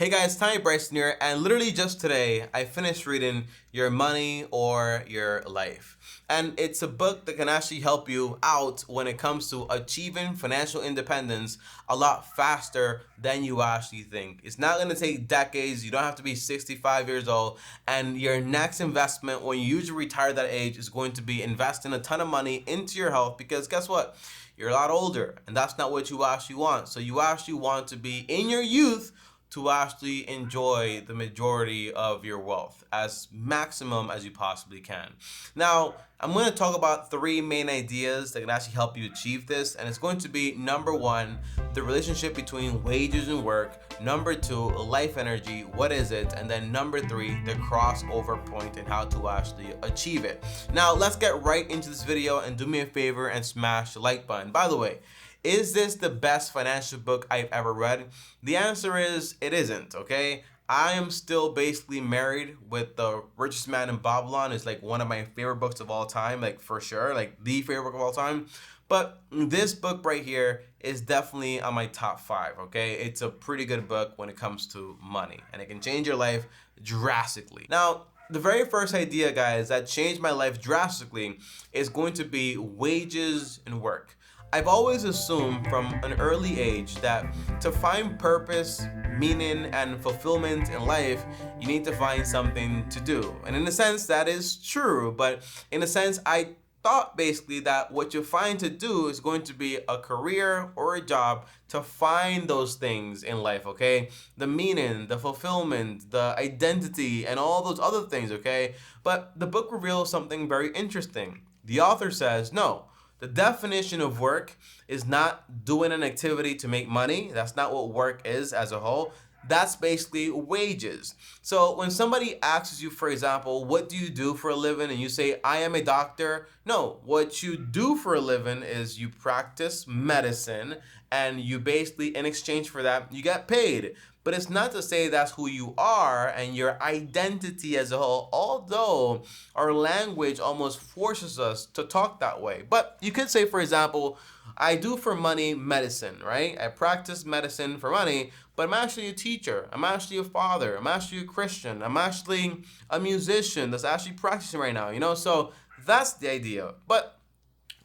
Hey guys, TommyBryson here, and literally just today I finished reading Your Money or Your Life. And it's a book that can actually help you out when it comes to achieving financial independence a lot faster than you actually think. It's not going to take decades. You don't have to be 65 years old. And your next investment when you usually retire that age is going to be investing a ton of money into your health, because guess what? You're a lot older, and that's not what you actually want. So you actually want to be in your youth to actually enjoy the majority of your wealth as maximum as you possibly can. Now, I'm going to talk about three main ideas that can actually help you achieve this, and it's going to be number one, the relationship between wages and work, number two, life energy, what is it, and then number three, the crossover point and how to actually achieve it. Now, let's get right into this video, and do me a favor and smash the like button. By the way, is this the best financial book I've ever read? The answer is it isn't, okay? I am still basically married with The Richest Man in Babylon. It's like one of my favorite books of all time, like for sure, like the favorite book of all time. But this book right here is definitely on my top five, okay? It's a pretty good book when it comes to money, and it can change your life drastically. Now, the very first idea, guys, that changed my life drastically is going to be wages and work. I've always assumed from an early age that to find purpose, meaning, and fulfillment in life, you need to find something to do. And in a sense, that is true. But in a sense, I thought basically that what you find to do is going to be a career or a job to find those things in life, okay? The meaning, the fulfillment, the identity, and all those other things, okay? But the book reveals something very interesting. The author says, no. The definition of work is not doing an activity to make money. That's not what work is as a whole. That's basically wages. So when somebody asks you, for example, what do you do for a living? And you say, I am a doctor. No, what you do for a living is you practice medicine, and you basically, in exchange for that, you get paid. But it's not to say that's who you are and your identity as a whole, although our language almost forces us to talk that way. But you could say, for example, I do for money medicine, right? I practice medicine for money, but I'm actually a teacher. I'm actually a father. I'm actually a Christian. I'm actually a musician that's actually practicing right now, So that's the idea. But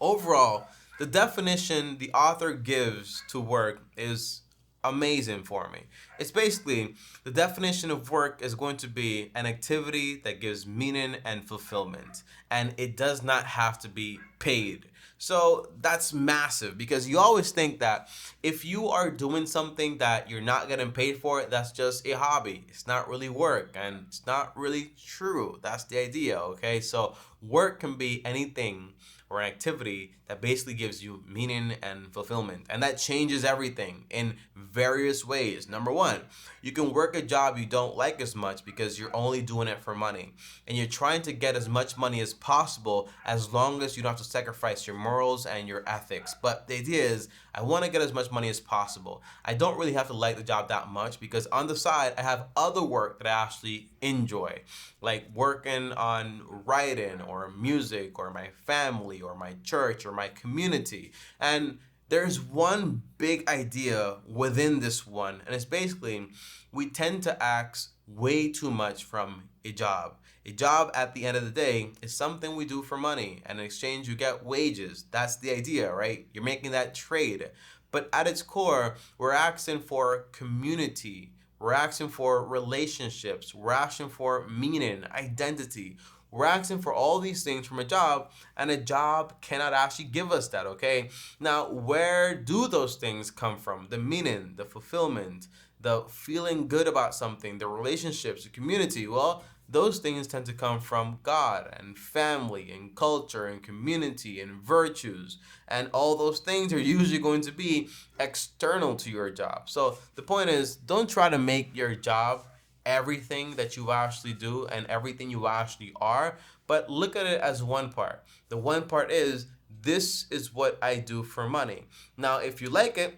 overall, the definition the author gives to work is amazing for me. It's basically the definition of work is going to be an activity that gives meaning and fulfillment, and it does not have to be paid. So that's massive, because you always think that if you are doing something that you're not getting paid for, that's just a hobby. It's not really work, and it's not really true. That's the idea, okay? So work can be anything or an activity that basically gives you meaning and fulfillment. And that changes everything in various ways. Number one, you can work a job you don't like as much because you're only doing it for money. And you're trying to get as much money as possible as long as you don't have to sacrifice your morals and your ethics. But the idea is, I want to get as much money as possible. I don't really have to like the job that much, because on the side, I have other work that I actually enjoy, like working on writing or music or my family or my church or my community. And there's one big idea within this one, and it's basically we tend to ask way too much from a job. A job, at the end of the day, is something we do for money, and in exchange you get wages. That's the idea, right? You're making that trade. But at its core, we're asking for community. We're asking for relationships. We're asking for meaning, identity. We're asking for all these things from a job, and a job cannot actually give us that, okay? Now, where do those things come from? The meaning, the fulfillment, the feeling good about something, the relationships, the community. Well, those things tend to come from God and family and culture and community and virtues. And all those things are usually going to be external to your job. So the point is, don't try to make your job everything that you actually do and everything you actually are, but look at it as one part. The one part is, this is what I do for money. Now, if you like it,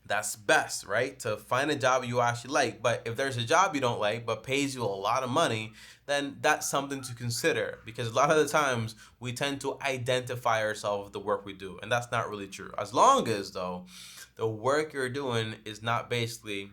that's best, right? To find a job you actually like. But if there's a job you don't like but pays you a lot of money, then that's something to consider, because a lot of the times we tend to identify ourselves with the work we do, and that's not really true. As long as, though, the work you're doing is not basically,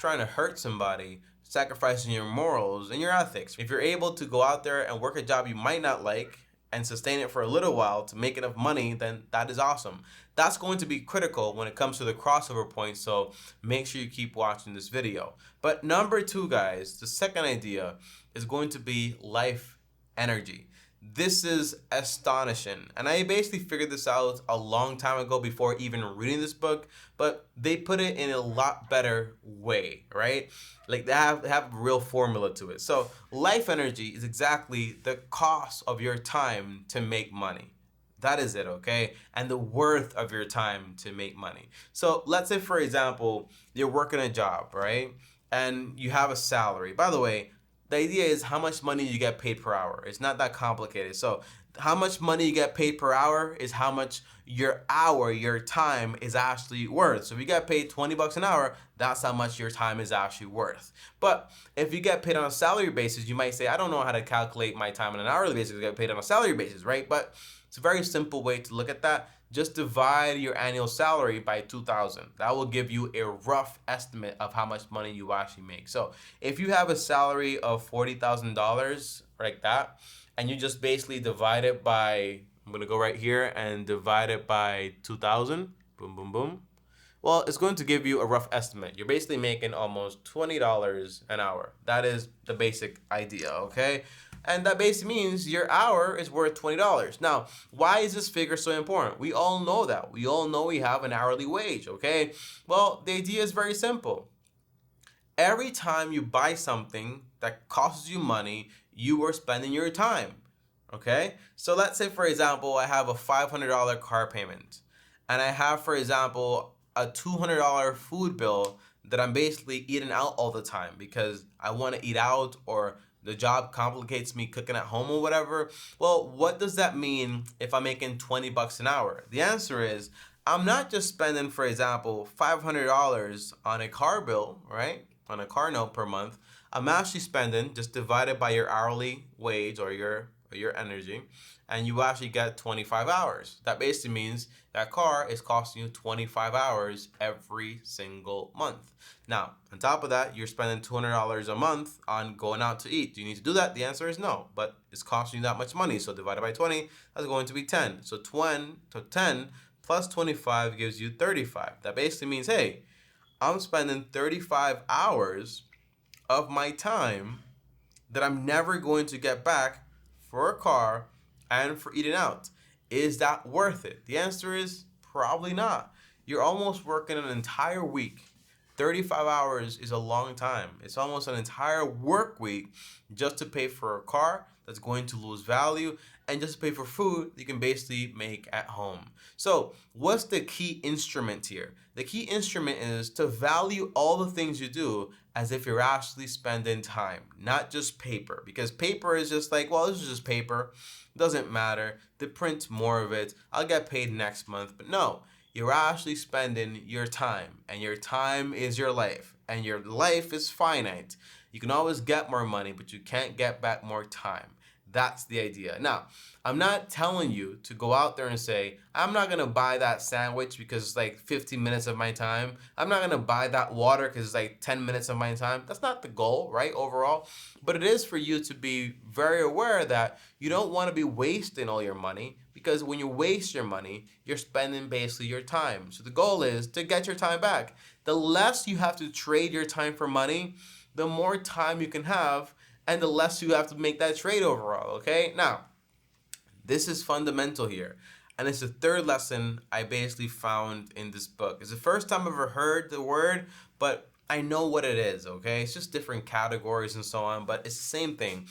trying to hurt somebody, sacrificing your morals and your ethics. If you're able to go out there and work a job you might not like and sustain it for a little while to make enough money, then that is awesome. That's going to be critical when it comes to the crossover point, so make sure you keep watching this video. But number 2, guys, the second idea is going to be life energy. This is astonishing, and I basically figured this out a long time ago before even reading this book, but they put it in a lot better way, right? Like they have a real formula to it. So life energy is exactly the cost of your time to make money. That is it, okay? And the worth of your time to make money. So let's say, for example, you're working a job, right? And you have a salary. By the way, the idea is how much money you get paid per hour. It's not that complicated. So how much money you get paid per hour is how much your hour, your time is actually worth. So if you get paid 20 bucks an hour, that's how much your time is actually worth. But if you get paid on a salary basis, you might say, I don't know how to calculate my time on an hourly basis. I get paid on a salary basis, right? But it's a very simple way to look at that. Just divide your annual salary by 2,000. That will give you a rough estimate of how much money you actually make. So if you have a salary of $40,000 like that, and you just basically divide it by, I'm gonna go right here and divide it by 2,000, boom, boom, boom. Well, it's going to give you a rough estimate. You're basically making almost $20 an hour. That is the basic idea, okay? And that basically means your hour is worth $20. Now, why is this figure so important? We all know that. We all know we have an hourly wage, okay? Well, the idea is very simple. Every time you buy something that costs you money, you are spending your time, okay? So let's say, for example, I have a $500 car payment, and I have, for example, a $200 food bill that I'm basically eating out all the time because I want to eat out, or the job complicates me cooking at home or whatever. Well, what does that mean if I'm making 20 bucks an hour? The answer is I'm not just spending, for example, $500 on a car bill, right? On a car note per month. I'm actually spending, just divided by your hourly wage or your energy, and you actually get 25 hours. That basically means that car is costing you 25 hours every single month. Now, on top of that, you're spending $200 a month on going out to eat. Do you need to do that? The answer is no, but it's costing you that much money. So divided by 20, that's going to be 10. So 10 plus 25 gives you 35. That basically means, hey, I'm spending 35 hours of my time that I'm never going to get back for a car and for eating out. Is that worth it? The answer is probably not. You're almost working an entire week. 35 hours is a long time. It's almost an entire work week just to pay for a car that's going to lose value and just to pay for food you can basically make at home. So what's the key instrument here? The key instrument is to value all the things you do as if you're actually spending time, not just paper. Because paper is just like, well, this is just paper. It doesn't matter. They print more of it. I'll get paid next month. But no, you're actually spending your time, and your time is your life, and your life is finite. You can always get more money, but you can't get back more time. That's the idea. Now, I'm not telling you to go out there and say, I'm not going to buy that sandwich because it's like 15 minutes of my time. I'm not going to buy that water because it's like 10 minutes of my time. That's not the goal, right, overall. But it is for you to be very aware that you don't want to be wasting all your money, because when you waste your money, you're spending basically your time. So the goal is to get your time back. The less you have to trade your time for money, the more time you can have, and the less you have to make that trade overall, okay? Now, this is fundamental here. And it's the third lesson I basically found in this book. It's the first time I've ever heard the word, but I know what it is, okay? It's just different categories and so on, but it's the same thing.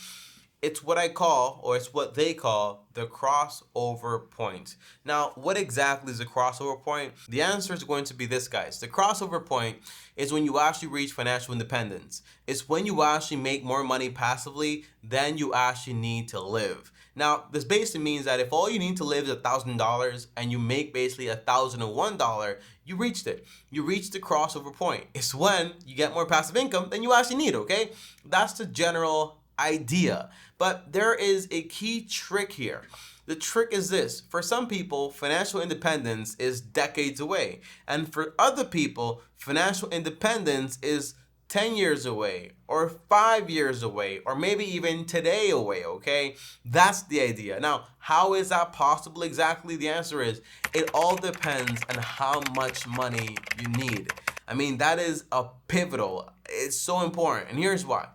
It's what I call, or it's what they call, the crossover point. Now, what exactly is a crossover point? The answer is going to be this, guys. The crossover point is when you actually reach financial independence. It's when you actually make more money passively than you actually need to live. Now, this basically means that if all you need to live is $1,000 and you make basically $1,001, you reached it. You reached the crossover point. It's when you get more passive income than you actually need, okay? That's the general idea. But there is a key trick here. The trick is this. For some people, financial independence is decades away. And for other people, financial independence is 10 years away, or 5 years away, or maybe even today away, okay? That's the idea. Now, how is that possible exactly? The answer is, it all depends on how much money you need. I mean, that is a pivotal. It's so important. And here's why.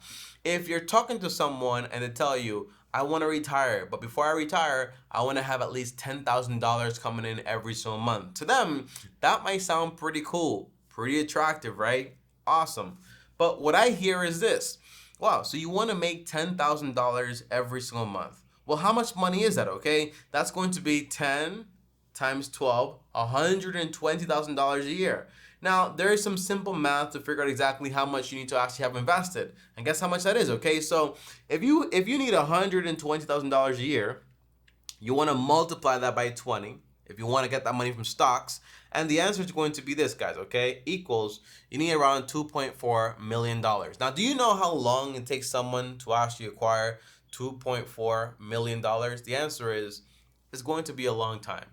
If you're talking to someone and they tell you, I want to retire, but before I retire, I want to have at least $10,000 coming in every single month. To them, that might sound pretty cool, pretty attractive, right? Awesome. But what I hear is this. Wow, so you want to make $10,000 every single month. Well, how much money is that, okay? That's going to be 10 times 12, $120,000 a year. Now, there is some simple math to figure out exactly how much you need to actually have invested. And guess how much that is, okay? So if you need $120,000 a year, you want to multiply that by 20 if you want to get that money from stocks. And the answer is going to be this, guys, okay? Equals, you need around $2.4 million. Now, do you know how long it takes someone to actually acquire $2.4 million? The answer is, it's going to be a long time.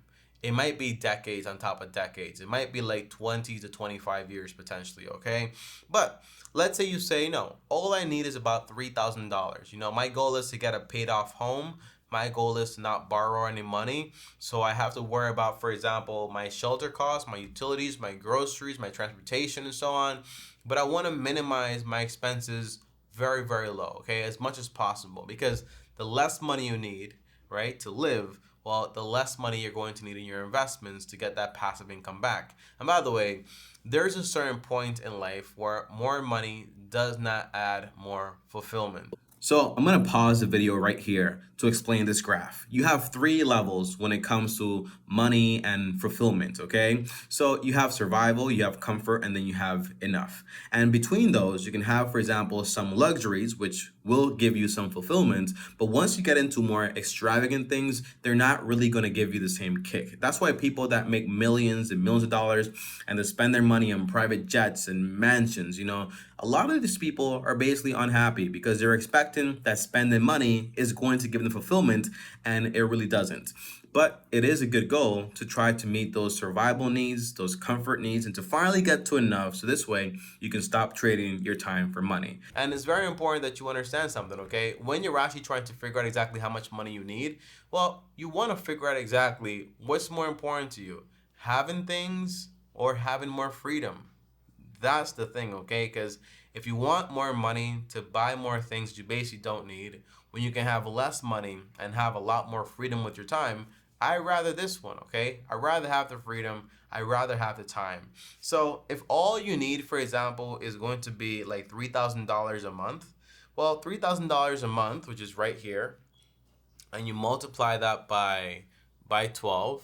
It might be decades on top of decades. It might be like 20 to 25 years potentially, okay? But let's say you say, no, all I need is about $3,000. You know, my goal is to get a paid off home. My goal is to not borrow any money. So I have to worry about, for example, my shelter costs, my utilities, my groceries, my transportation, and so on. But I want to minimize my expenses very, very low, okay, as much as possible. Because the less money you need, right, to live, well, the less money you're going to need in your investments to get that passive income back. And by the way, there's a certain point in life where more money does not add more fulfillment. So I'm going to pause the video right here to explain this graph. You have 3 levels when it comes to money and fulfillment, okay? So you have survival, you have comfort, and then you have enough. And between those, you can have, for example, some luxuries, which will give you some fulfillment. But once you get into more extravagant things, they're not really going to give you the same kick. That's why people that make millions and millions of dollars and they spend their money on private jets and mansions, you know, a lot of these people are basically unhappy because they're expecting that spending money is going to give them fulfillment, and it really doesn't. But it is a good goal to try to meet those survival needs, those comfort needs, and to finally get to enough so this way you can stop trading your time for money. And it's very important that you understand something, okay? When you're actually trying to figure out exactly how much money you need, well, you want to figure out exactly what's more important to you, having things or having more freedom. That's the thing, okay? Because if you want more money to buy more things you basically don't need, when you can have less money and have a lot more freedom with your time, I rather this one, okay? I rather have the freedom. I rather have the time. So if all you need, for example, is going to be like $3,000 a month, well, $3,000 a month, which is right here, and you multiply that by 12,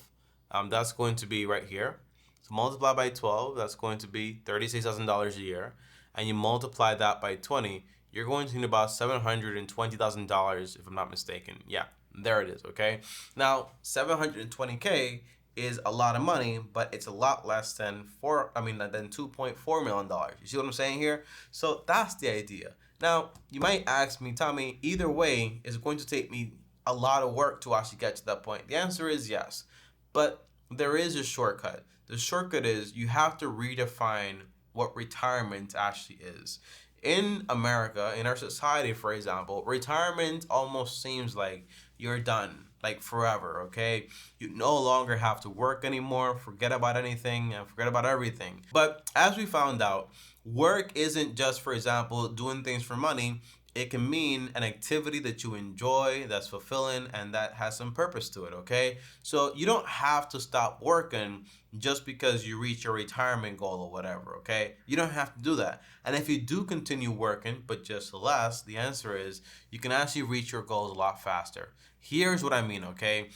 that's going to be right here. So multiply by 12, that's going to be $36,000 a year. And you multiply that by 20, you're going to need about $720,000 if I'm not mistaken. Yeah, there it is, okay? Now, $720K is a lot of money, but it's a lot less than $2.4 million. You see what I'm saying here? So that's the idea. Now, you might ask me, Tommy, either way, is it going to take me a lot of work to actually get to that point? The answer is yes, but there is a shortcut. The shortcut is you have to redefine what retirement actually is. In America, in our society, for example, retirement almost seems like you're done, like forever, okay? You no longer have to work anymore, forget about anything, and forget about everything. But as we found out, work isn't just, for example, doing things for money. It can mean an activity that you enjoy, that's fulfilling, and that has some purpose to it, okay? So you don't have to stop working just because you reach your retirement goal or whatever, okay? You don't have to do that. And if you do continue working, but just less, the answer is you can actually reach your goals a lot faster. Here's what I mean, okay?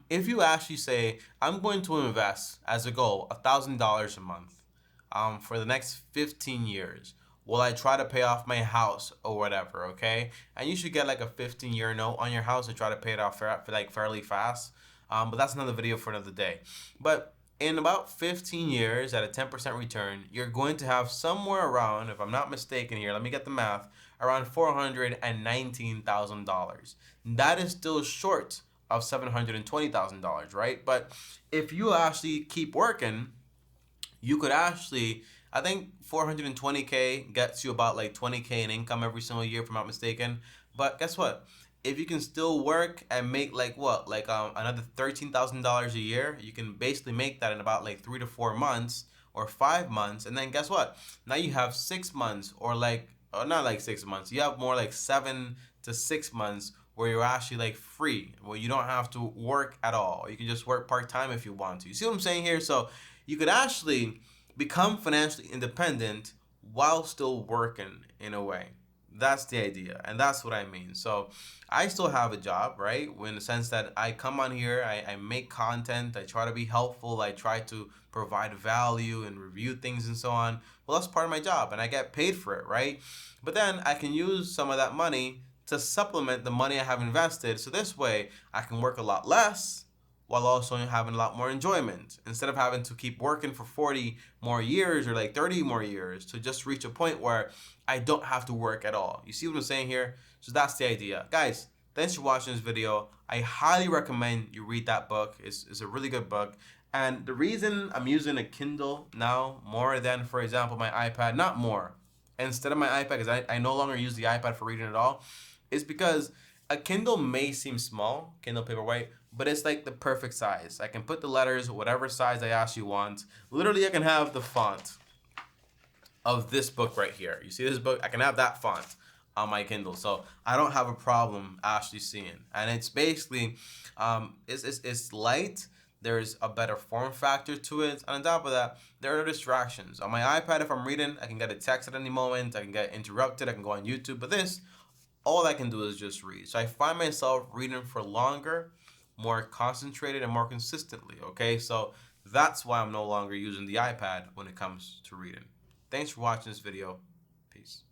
If you actually say, I'm going to invest as a goal $1,000 a month for the next 15 years, will I try to pay off my house or whatever, okay? And you should get like a 15-year note on your house and try to pay it off fairly fast. But that's another video for another day. But in about 15 years at a 10% return, you're going to have somewhere around, if I'm not mistaken here, let me get the math, around $419,000. That is still short of $720,000, right? But if you actually keep working, you could actually I think 420K gets you about like 20K in income every single year, if I'm not mistaken. But guess what? If you can still work and make like what, like another $13,000 a year, you can basically make that in about like 3 to 4 months or 5 months. And then guess what? Now you have 6 months, or like, or not like 6 months. You have more like 7 to 6 months where you're actually like free, where you don't have to work at all. You can just work part time if you want to. You see what I'm saying here? So you could actually become financially independent while still working in a way. That's the idea, and that's what I mean. So I still have a job, right? In the sense that I come on here, I make content, I try to be helpful, I try to provide value and review things and so on. Well, that's part of my job, and I get paid for it, right? But then I can use some of that money to supplement the money I have invested. So this way, I can work a lot less while also having a lot more enjoyment, instead of having to keep working for 40 more years or like 30 more years to just reach a point where I don't have to work at all. You see what I'm saying here? So that's the idea. Guys, thanks for watching this video. I highly recommend you read that book. It's a really good book. And the reason I'm using a Kindle now more than, for example, my iPad, not more, instead of my iPad, because I no longer use the iPad for reading at all, is because a Kindle may seem small, Kindle Paperwhite, but it's like the perfect size. I can put the letters whatever size I actually want. Literally, I can have the font of this book right here. You see this book? I can have that font on my Kindle, so I don't have a problem actually seeing. And it's basically, it's light. There's a better form factor to it. And on top of that, there are distractions. On my iPad, if I'm reading, I can get a text at any moment. I can get interrupted. I can go on YouTube. But this, all I can do is just read. So I find myself reading for longer, more concentrated, and more consistently, okay? So that's why I'm no longer using the iPad when it comes to reading. Thanks for watching this video. Peace.